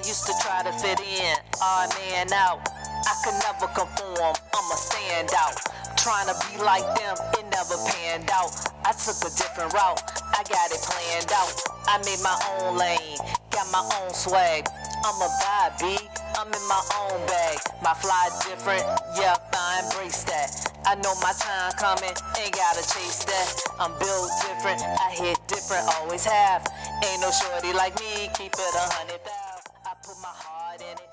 used to try to fit in, odd man out. I could never conform, I'm a standout. Trying to be like them, it never panned out. I took a different route, I got it planned out. I made my own lane, got my own swag. I'm a vibe, B, I'm in my own bag. My fly different, yep, I embrace that. I know my time coming, ain't gotta chase that. I'm built different, I hit different, always have. Ain't no shorty like me, keep it 100,000. I put my heart in it.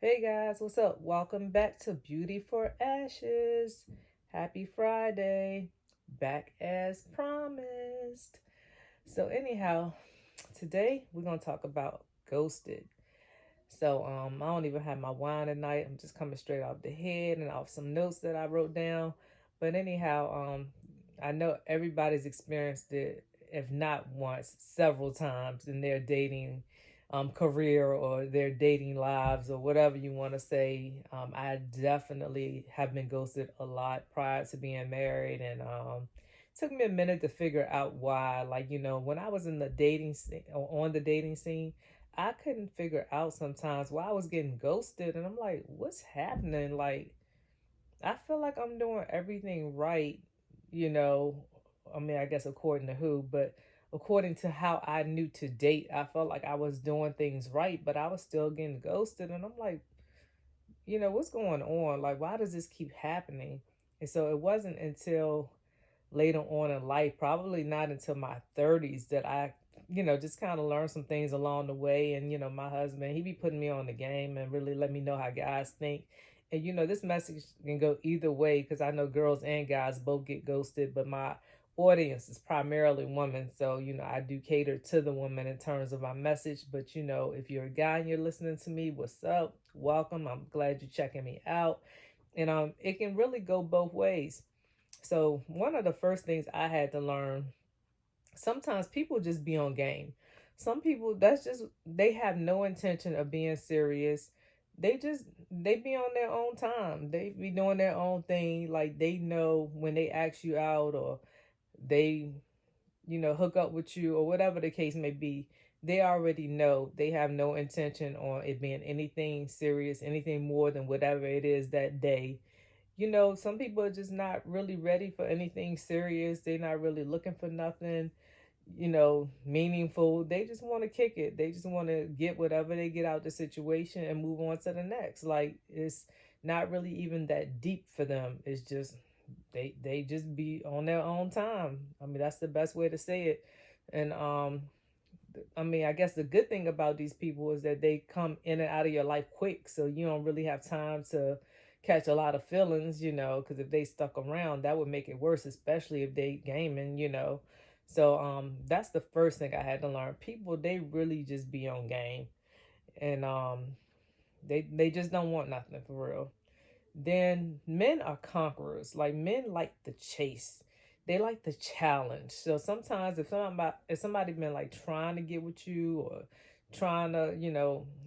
Hey guys, what's up? Welcome back to Beauty for Ashes. Happy Friday. Back as promised. So anyhow, today we're going to talk about ghosted. So I don't even have my wine tonight. I'm just coming straight off the head and off some notes that I wrote down. But anyhow, I know everybody's experienced it, if not once, several times in their dating career or their dating lives or whatever you want to say. I definitely have been ghosted a lot prior to being married, and took me a minute to figure out why. Like, when I was in the dating scene, on the dating scene, I couldn't figure out sometimes why I was getting ghosted, and I'm like, what's happening? Like, I feel like I'm doing everything right, you know. I mean, I guess according to who, but according to how I knew to date, I felt like I was doing things right, but I was still getting ghosted, and I'm like, what's going on? Like, why does this keep happening? And so it wasn't until later on in life, probably not until my 30s, that I, just kind of learned some things along the way. And, my husband, he be putting me on the game and really let me know how guys think. And, this message can go either way, because I know girls and guys both get ghosted, but my audience is primarily women. So, I do cater to the women in terms of my message. But, if you're a guy and you're listening to me, what's up? Welcome. I'm glad you're checking me out. And it can really go both ways. So one of the first things I had to learn, sometimes people just be on game. Some people, they have no intention of being serious. They be on their own time. They be doing their own thing. Like, they know when they ask you out, or they, hook up with you, or whatever the case may be, they already know they have no intention on it being anything serious, anything more than whatever it is that day. Some people are just not really ready for anything serious. They're not really looking for nothing, meaningful. They just want to kick it. They just want to get whatever they get out the situation and move on to the next. Like, it's not really even that deep for them. It's just they just be on their own time. I mean, that's the best way to say it. And I mean, I guess the good thing about these people is that they come in and out of your life quick, so you don't really have time to catch a lot of feelings, because if they stuck around, that would make it worse, especially if they gaming. So that's the first thing I had to learn. People, they really just be on game, and they just don't want nothing for real. Then men are conquerors. Like, men like the chase. They like the challenge. So sometimes if somebody been like trying to get with you, or trying to,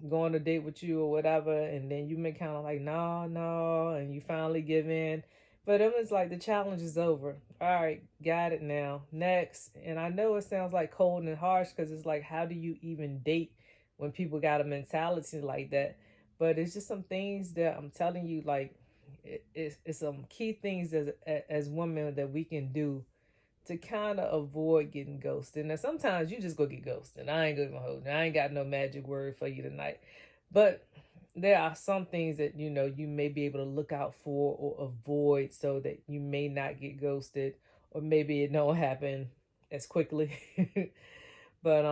go on a date with you or whatever, and then you've been kind of like, no, no, and you finally give in. But them, it's like the challenge is over. All right, got it now. Next. And I know it sounds like cold and harsh, because it's like, how do you even date when people got a mentality like that? But it's just some things that I'm telling you, like, it's some key things as women that we can do to kind of avoid getting ghosted. Now, sometimes you just go get ghosted. I ain't gonna hold you. I ain't got no magic word for you tonight. But there are some things that, you may be able to look out for or avoid, so that you may not get ghosted, or maybe it don't happen as quickly. But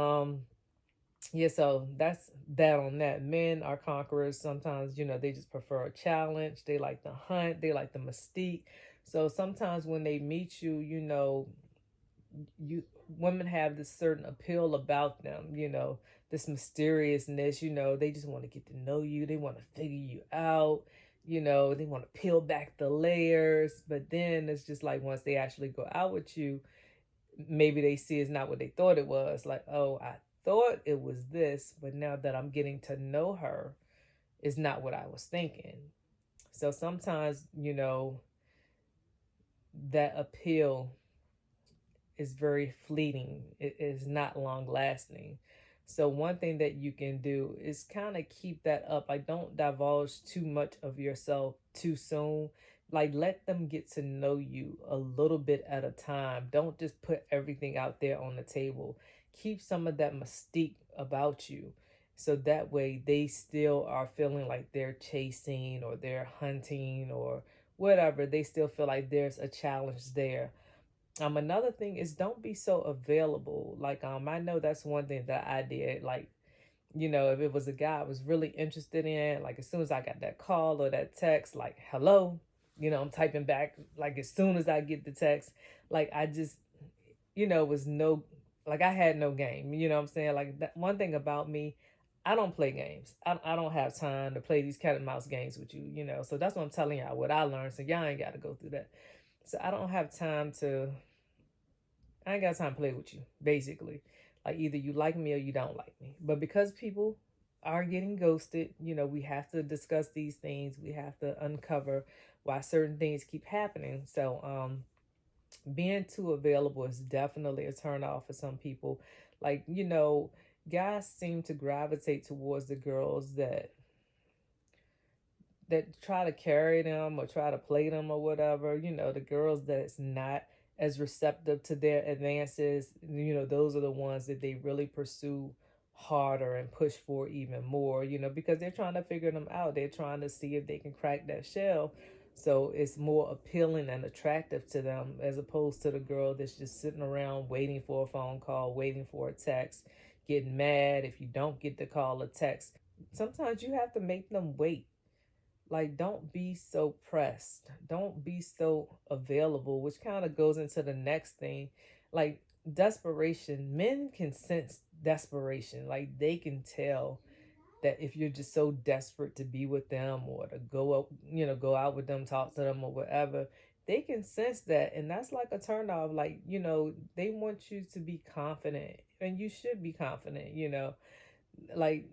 yeah, so that's that on that. Men are conquerors. Sometimes, they just prefer a challenge. They like the hunt. They like the mystique. So sometimes when they meet you, you women have this certain appeal about them, this mysteriousness. They just want to get to know you. They want to figure you out. They want to peel back the layers. But then it's just like, once they actually go out with you, maybe they see it's not what they thought it was. Like, oh, I thought it was this, but now that I'm getting to know her, it's not what I was thinking. So sometimes, that appeal is very fleeting. It is not long lasting. So one thing that you can do is kind of keep that up. Like, don't divulge too much of yourself too soon. Like, let them get to know you a little bit at a time. Don't just put everything out there on the table. Keep some of that mystique about you. So that way they still are feeling like they're chasing or they're hunting or whatever. They still feel like there's a challenge there. Another thing is, don't be so available. Like, I know that's one thing that I did. Like, if it was a guy I was really interested in, like, as soon as I got that call or that text, like, hello, I'm typing back, like, as soon as I get the text, like, I just, was no, like, I had no game. You know what I'm saying? Like, that one thing about me, I don't play games. I don't have time to play these cat and mouse games with you. So that's what I'm telling y'all, what I learned. So y'all ain't got to go through that. So I don't have time to, I ain't got time to play with you, basically. Like, either you like me or you don't like me. But because people are getting ghosted, we have to discuss these things. We have to uncover why certain things keep happening. So, being too available is definitely a turn off for some people. Like, guys seem to gravitate towards the girls that try to carry them or try to play them or whatever. The girls that's not as receptive to their advances, those are the ones that they really pursue harder and push for even more, because they're trying to figure them out. They're trying to see if they can crack that shell. So it's more appealing and attractive to them as opposed to the girl that's just sitting around waiting for a phone call, waiting for a text, getting mad if you don't get the call or text. Sometimes you have to make them wait. Like, don't be so pressed, don't be so available, which kind of goes into the next thing. Like, desperation, men can sense desperation. Like, they can tell that if you're just so desperate to be with them or to go up, go out with them, talk to them or whatever, they can sense that. And that's like a turn off. Like, they want you to be confident, and you should be confident. Like,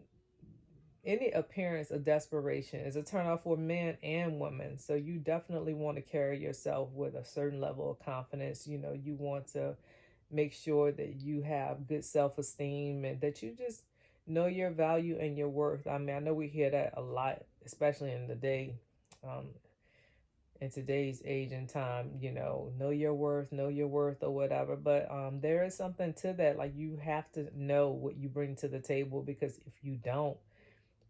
any appearance of desperation is a turnoff for men and women. So you definitely want to carry yourself with a certain level of confidence. You want to make sure that you have good self-esteem and that you just know your value and your worth. I mean, I know we hear that a lot, especially um, in today's age and time, know your worth or whatever. But there is something to that. Like, you have to know what you bring to the table, because if you don't,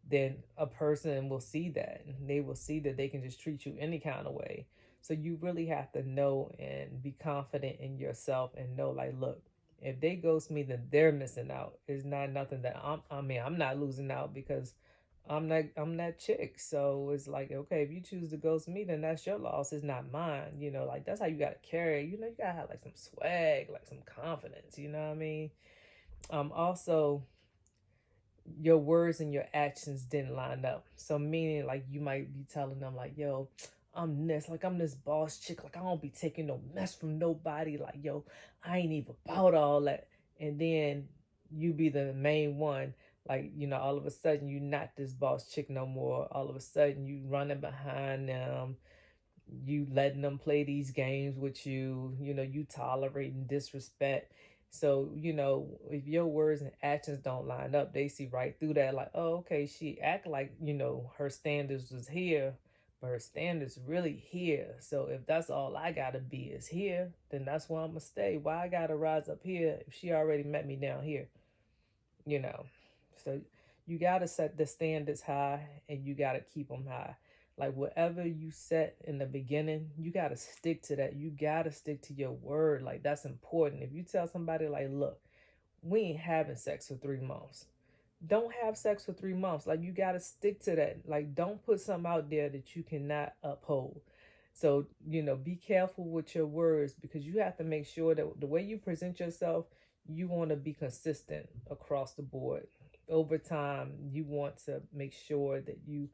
then a person will see that. They will see that they can just treat you any kind of way. So you really have to know and be confident in yourself and know, like, look, if they ghost me, then they're missing out. It's not nothing that I'm not losing out, because I'm that chick. So it's like, okay, if you choose to ghost me, then that's your loss. It's not mine. Like, that's how you gotta carry. You gotta have like some swag, like some confidence. You know what I mean? Also, your words and your actions didn't line up. So meaning, like, you might be telling them like, yo, I'm this boss chick. Like, I don't be taking no mess from nobody. Like, yo, I ain't even about all that. And then you be the main one. Like, all of a sudden you not this boss chick no more. All of a sudden you running behind them, you letting them play these games with you, you tolerating disrespect. So, if your words and actions don't line up, they see right through that. Like, oh, okay, she act like, her standards was here, but her standards really here. So if that's all I gotta be is here, then that's where I'm gonna stay. Why I gotta rise up here if she already met me down here? you know. So you got to set the standards high, and you got to keep them high. Like, whatever you set in the beginning, you got to stick to that. You got to stick to your word. Like, that's important. If you tell somebody, like, look, we ain't having sex for 3 months, don't have sex for 3 months. Like, you got to stick to that. Like, don't put something out there that you cannot uphold. So, be careful with your words, because you have to make sure that the way you present yourself, you want to be consistent across the board. Over time, you want to make sure that you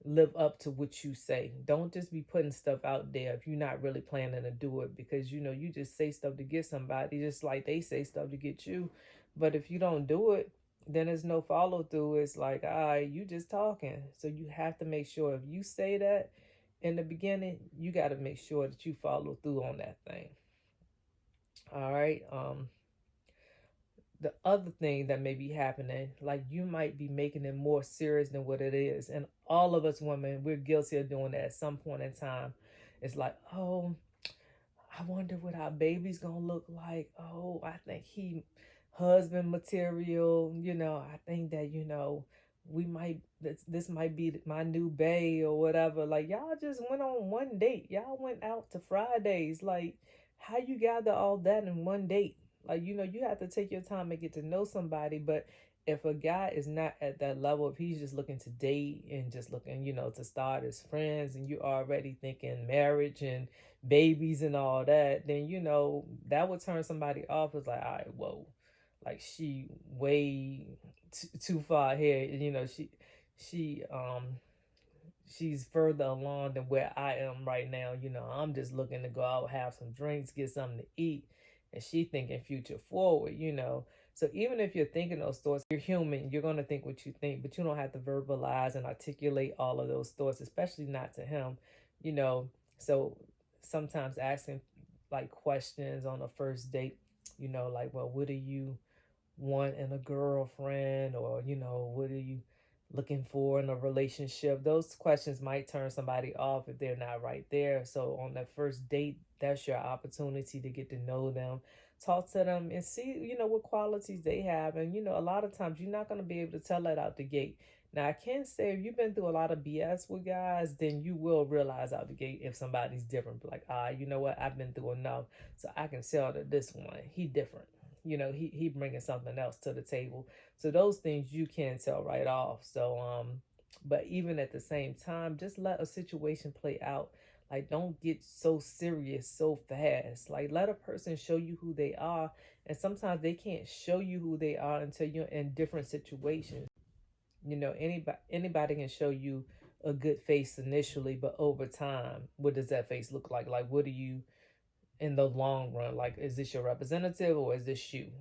live up to what you say. Don't just be putting stuff out there if you're not really planning to do it, because you just say stuff to get somebody, just like they say stuff to get you. But if you don't do it, then there's no follow through. It's like, all right, you just talking. So you have to make sure, if you say that in the beginning, you got to make sure that you follow through on that thing. All right. the other thing that may be happening, like you might be making it more serious than what it is. And all of us women, we're guilty of doing that at some point in time. It's like, oh, I wonder what our baby's gonna look like. Oh, I think he husband material, I think that, we might this might be my new bae or whatever. Like y'all just went on one date. Y'all went out to Fridays. Like how you gather all that in one date? Like, you have to take your time and get to know somebody, but if a guy is not at that level, if he's just looking to date and just looking, to start as friends, and you already thinking marriage and babies and all that, then that would turn somebody off. It's like, all right, whoa, like she way too far ahead. She she's further along than where I am right now. I'm just looking to go out, have some drinks, get something to eat, and she thinking future forward. So even if you're thinking those thoughts, you're human. You're gonna think what you think, but you don't have to verbalize and articulate all of those thoughts, especially not to him. You know, so sometimes asking like questions on a first date, like, well, what do you want in a girlfriend, or what are you looking for in a relationship? Those questions might turn somebody off if they're not right there. So on that first date, that's your opportunity to get to know them, talk to them, and see what qualities they have. And a lot of times you're not going to be able to tell that out the gate. Now I can say if you've been through a lot of BS with guys, then you will realize out the gate if somebody's different. Like, you know what, I've been through enough, so I can tell that this one, he different. He bringing something else to the table. So those things you can tell right off. So but even at the same time, just let a situation play out. Like, don't get so serious so fast. Like, let a person show you who they are. And sometimes they can't show you who they are until you're in different situations. Anybody can show you a good face initially, but over time, what does that face look like? Like, what do you in the long run? Like, is this your representative or is this you?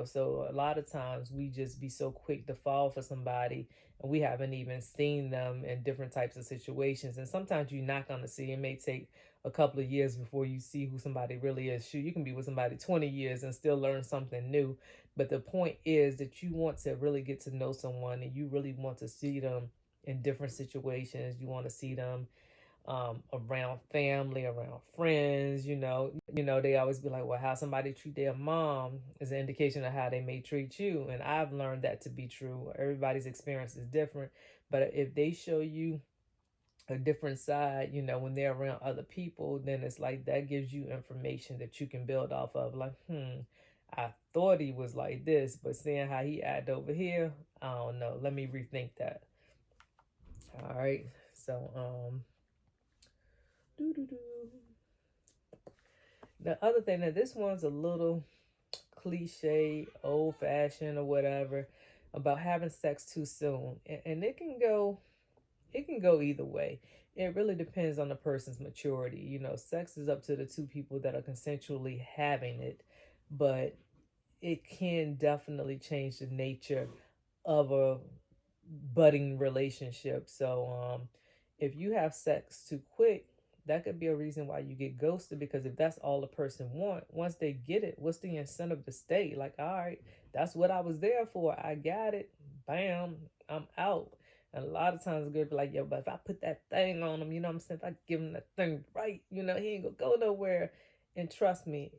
So a lot of times we just be so quick to fall for somebody, and we haven't even seen them in different types of situations. And sometimes you're not going to see. It may take a couple of years before you see who somebody really is. You can be with somebody 20 years and still learn something new. But the point is that you want to really get to know someone, and you really want to see them in different situations. You want to see them around family, around friends. They always be like, well, how somebody treat their mom is an indication of how they may treat you. And I've learned that to be true. Everybody's experience is different. But if they show you a different side, when they're around other people, then it's like that gives you information that you can build off of. Like, I thought he was like this, but seeing how he act over here, I don't know. Let me rethink that. All right. So, the other thing, that this one's a little cliche, old fashioned or whatever, about having sex too soon. And it can go either way. It really depends on the person's maturity. Sex is up to the two people that are consensually having it, but it can definitely change the nature of a budding relationship. So if you have sex too quick, that could be a reason why you get ghosted, because if that's all the person once they get it, what's the incentive to stay? Like, all right, that's what I was there for. I got it. Bam, I'm out. And a lot of times it's good to be like, yo, but if I put that thing on him, what I'm saying? If I give him that thing right, he ain't gonna go nowhere. And trust me,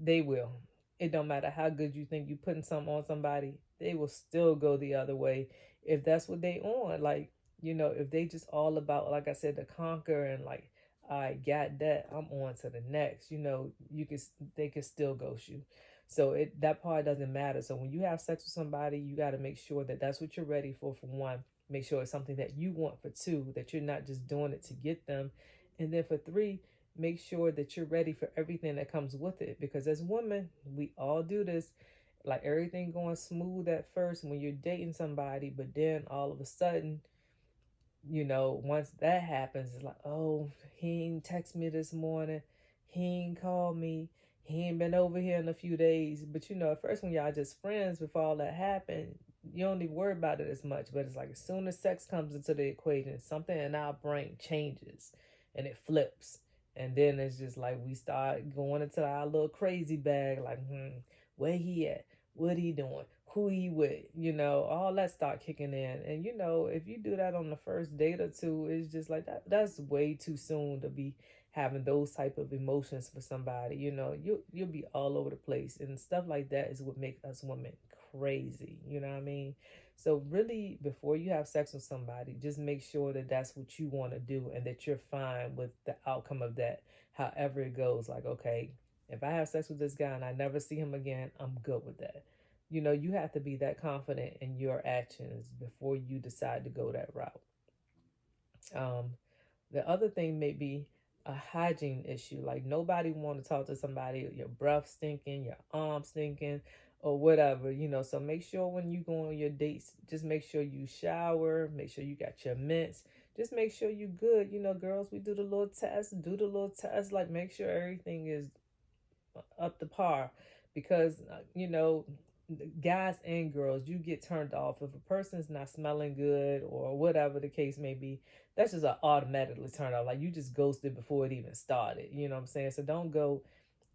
they will. It don't matter how good you think you putting something on somebody, they will still go the other way if that's what they on. Like, if they just all about, like I said, to conquer and like, I got that, I'm on to the next. They can still ghost you. So that part doesn't matter. So when you have sex with somebody, you got to make sure that that's what you're ready for one. Make sure it's something that you want for two, that you're not just doing it to get them. And then for three, make sure that you're ready for everything that comes with it. Because as women, we all do this. Like, everything going smooth at first when you're dating somebody, but then all of a sudden, once that happens, it's like, oh, he ain't text me this morning. He ain't called me. He ain't been over here in a few days. But, at first when y'all just friends, before all that happened, you don't even worry about it as much. But it's like, as soon as sex comes into the equation, something in our brain changes and it flips. And then it's just like we start going into our little crazy bag, like, where he at? what he doing, who he with, all that start kicking in. And if you do that on the first date or two, it's just like that's way too soon to be having those type of emotions for somebody. You'll be all over the place, and stuff like that is what makes us women crazy. You know what I mean? So really, before you have sex with somebody, just make sure that that's what you want to do and that you're fine with the outcome of that, however it goes. Like, okay, if I have sex with this guy and I never see him again, I'm good with that. You have to be that confident in your actions before you decide to go that route. Um, the other thing may be a hygiene issue. Like nobody want to talk to somebody, your breath stinking, your arm stinking, or whatever. So make sure when you go on your dates, just make sure you shower, make sure you got your mints. Just make sure you good. Girls, we do the little test, like make sure everything is up to par, because guys and girls, you get turned off if a person's not smelling good or whatever the case may be. That's just an automatically turn off. Like you just ghosted before it even started. You know what I'm saying? So don't go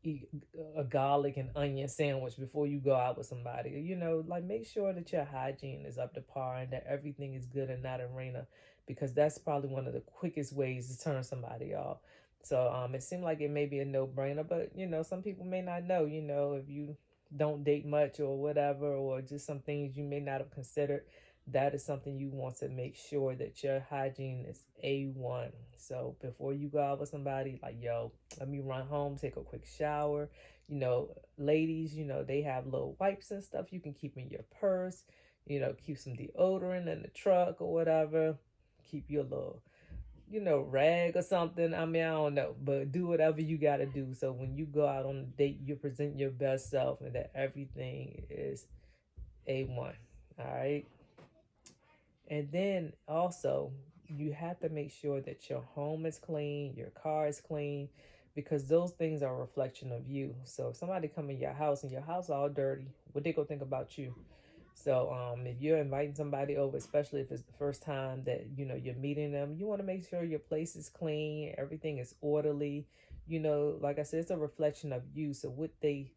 eat a garlic and onion sandwich before you go out with somebody. Like make sure that your hygiene is up to par and that everything is good and not arena, because that's probably one of the quickest ways to turn somebody off. So it seemed like it may be a no-brainer, but some people may not know. If you don't date much or whatever, or just some things you may not have considered, that is something you want to make sure that your hygiene is A1. So before you go out with somebody, like, yo, let me run home, take a quick shower. Ladies, they have little wipes and stuff you can keep in your purse. Keep some deodorant in the truck or whatever. Keep your little rag or something. I mean, I don't know, but do whatever you got to do. So when you go out on a date, you present your best self and that everything is A1. All right. And then also, you have to make sure that your home is clean, your car is clean, because those things are a reflection of you. So if somebody come in your house and your house all dirty, what they gonna think about you? So if you're inviting somebody over, especially if it's the first time that you're meeting them, you want to make sure your place is clean, everything is orderly. Like I said, it's a reflection of you. So what they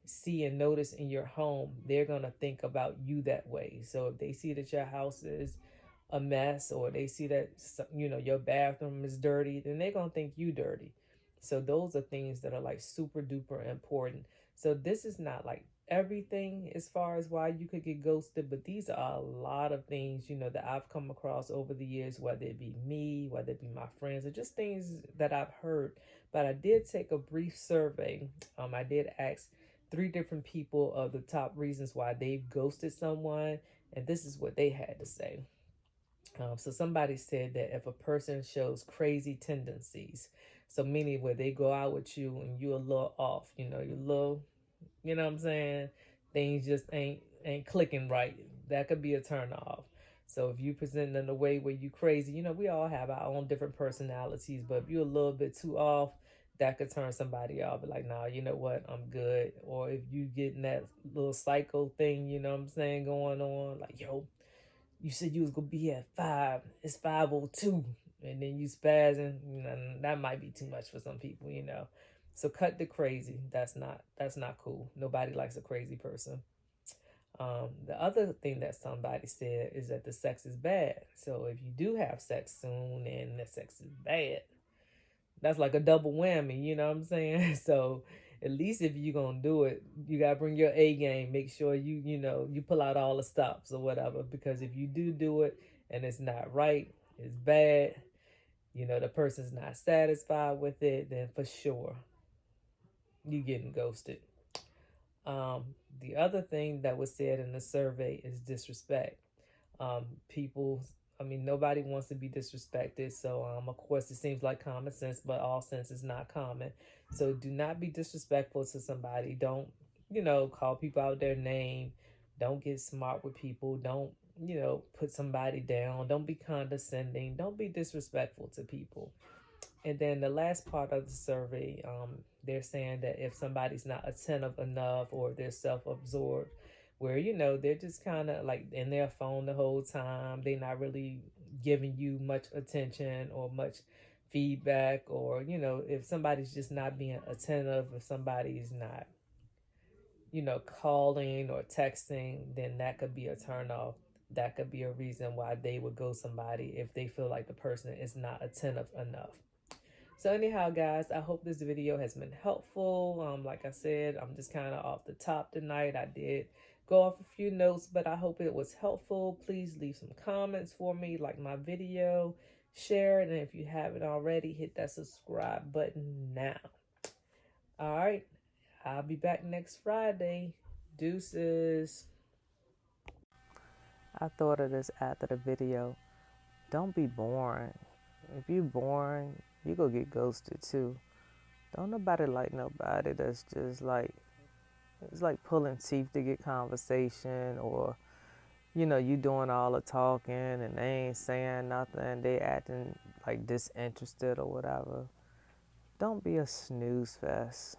see and notice in your home, they're going to think about you that way. So if they see that your house is a mess, or they see that your bathroom is dirty, then they're going to think you dirty. So those are things that are like super duper important. So this is not like everything as far as why you could get ghosted, but these are a lot of things that I've come across over the years, whether it be me, whether it be my friends, or just things that I've heard. But I did take a brief survey. I did ask 3 different people of the top reasons why they've ghosted someone, and this is what they had to say. So somebody said that if a person shows crazy tendencies, so meaning where they go out with you and you're a little off, you're a little, what I'm saying, things just ain't clicking right, that could be a turn off. So if you present in a way where you crazy, we all have our own different personalities, but if you're a little bit too off, that could turn somebody off. But like, nah, you know what, I'm good. Or if you getting that little psycho thing, what I'm saying, going on, like, yo, you said you was gonna be here at 5, it's 5:02, and then you spazzing, that might be too much for some people. So cut the crazy. That's not cool. Nobody likes a crazy person. The other thing that somebody said is that the sex is bad. So if you do have sex soon and the sex is bad, that's like a double whammy, you know what I'm saying? So at least if you're gonna do it, you gotta bring your A game. Make sure you pull out all the stops or whatever. Because if you do it and it's not right, it's bad, the person's not satisfied with it, then for sure you getting ghosted. Um, the other thing that was said in the survey is disrespect. People, I mean, nobody wants to be disrespected. So, of course, it seems like common sense, but all sense is not common. So do not be disrespectful to somebody. Don't, call people out their name. Don't get smart with people. Don't, put somebody down. Don't be condescending. Don't be disrespectful to people. And then the last part of the survey, they're saying that if somebody's not attentive enough, or they're self-absorbed, where they're just kind of like in their phone the whole time, they're not really giving you much attention or much feedback, or if somebody's just not being attentive, if somebody's not calling or texting, then that could be a turn off. That could be a reason why they would go somebody if they feel like the person is not attentive enough. So anyhow, guys, I hope this video has been helpful. Like I said, I'm just kind of off the top tonight. I did go off a few notes, but I hope it was helpful. Please leave some comments for me, like my video, share it, and if you haven't already, hit that subscribe button now. All right, I'll be back next Friday. Deuces. I thought of this after the video. Don't be boring. If you boring, you go get ghosted too. Don't nobody like nobody that's just like, it's like pulling teeth to get conversation, or you doing all the talking and they ain't saying nothing, they acting like disinterested or whatever. Don't be a snooze fest.